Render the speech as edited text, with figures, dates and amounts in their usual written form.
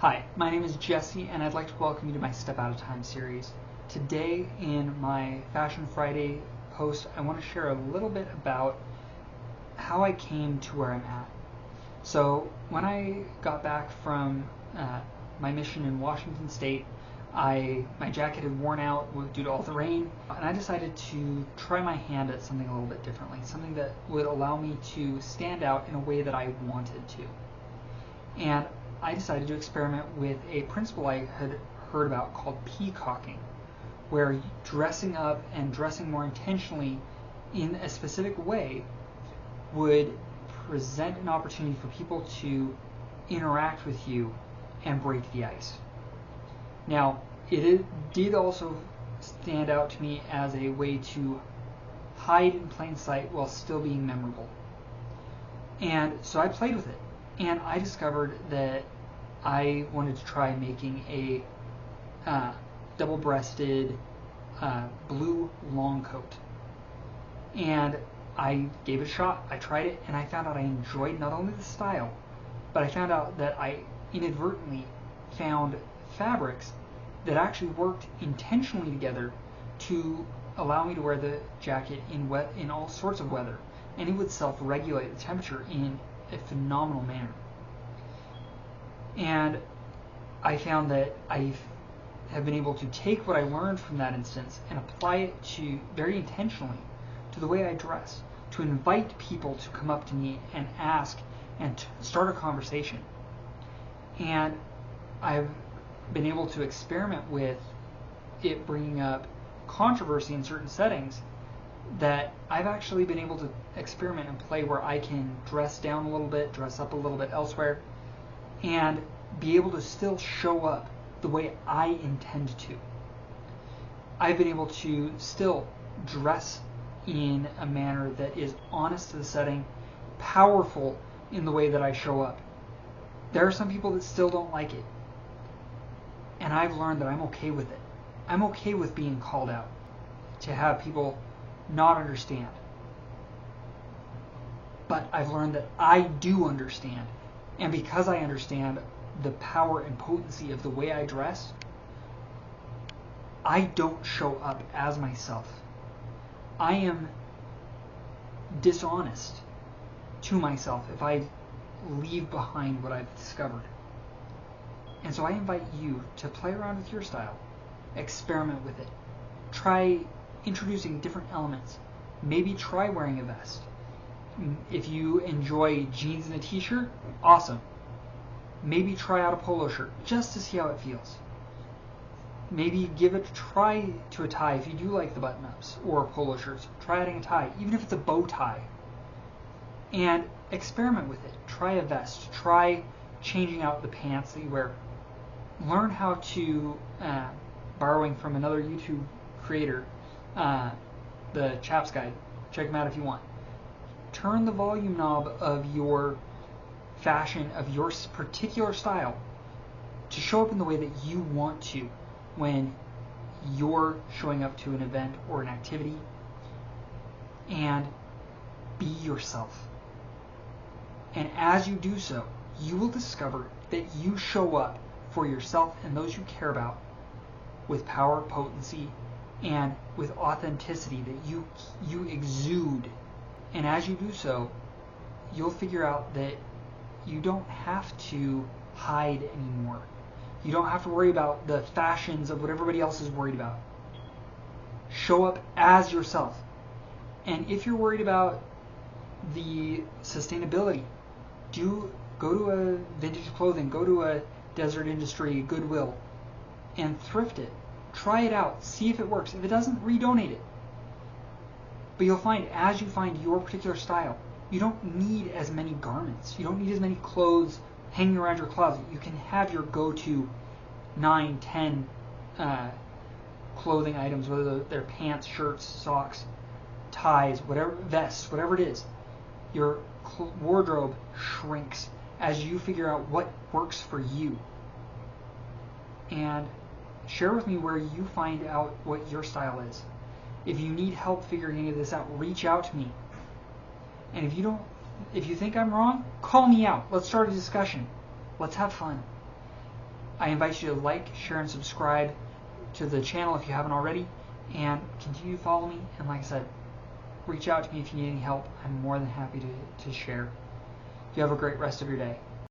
Hi, my name is Jesse, and I'd like to welcome you to my Step Out of Time series. Today, in my Fashion Friday post, I want to share a little bit about how I came to where I'm at. So, when I got back from my mission in Washington State, my jacket had worn out due to all the rain, and I decided to try my hand at something a little bit differently, something that would allow me to stand out in a way that I wanted to. And I decided to experiment with a principle I had heard about called peacocking, where dressing up and dressing more intentionally in a specific way would present an opportunity for people to interact with you and break the ice. Now, it did also stand out to me as a way to hide in plain sight while still being memorable. And so I played with it, and I discovered that I wanted to try making a double-breasted blue long coat. And I gave it a shot. I tried it, and I found out I enjoyed not only the style, but I found out that I inadvertently found fabrics that actually worked intentionally together to allow me to wear the jacket in all sorts of weather, and it would self-regulate the temperature in a phenomenal manner. And I found that I have been able to take what I learned from that instance and apply it to very intentionally to the way I dress, to invite people to come up to me and ask and to start a conversation. And I've been able to experiment with it bringing up controversy in certain settings that I've actually been able to experiment and play where I can dress down a little bit, dress up a little bit elsewhere, and be able to still show up the way I intend to. I've been able to still dress in a manner that is honest to the setting, powerful in the way that I show up. There are some people that still don't like it, and I've learned that I'm okay with it. I'm okay with being called out, to have people not understand. But I've learned that I do understand, and because I understand the power and potency of the way I dress, I don't show up as myself. I am dishonest to myself if I leave behind what I've discovered. And so I invite you to play around with your style, experiment with it, try introducing different elements, maybe try wearing a vest. If you enjoy jeans and a t-shirt, awesome. Maybe try out a polo shirt just to see how it feels. Maybe give it a try to a tie if you do like the button-ups or polo shirts. Try adding a tie, even if it's a bow tie. And experiment with it. Try a vest. Try changing out the pants that you wear. Learn how to, borrowing from another YouTube creator, the Chaps Guide. Check him out if you want. Turn the volume knob of your fashion, of your particular style, to show up in the way that you want to when you're showing up to an event or an activity, and be yourself. And as you do so, you will discover that you show up for yourself and those you care about with power, potency, and with authenticity that you exude. And as you do so, you'll figure out that you don't have to hide anymore. You don't have to worry about the fashions of what everybody else is worried about. Show up as yourself. And if you're worried about the sustainability, go to a vintage clothing, go to a Desert Industry, Goodwill, and thrift it. Try it out. See if it works. If it doesn't, redonate it. But you'll find as you find your particular style, you don't need as many garments. You don't need as many clothes hanging around your closet. You can have your go-to 9, 10 clothing items, whether they're pants, shirts, socks, ties, whatever, vests, whatever it is. Your wardrobe shrinks as you figure out what works for you. And share with me where you find out what your style is. If you need help figuring any of this out, reach out to me. And if you think I'm wrong, call me out. Let's start a discussion. Let's have fun. I invite you to like, share, and subscribe to the channel if you haven't already, and continue to follow me. And like I said, reach out to me if you need any help. I'm more than happy to share. You have a great rest of your day.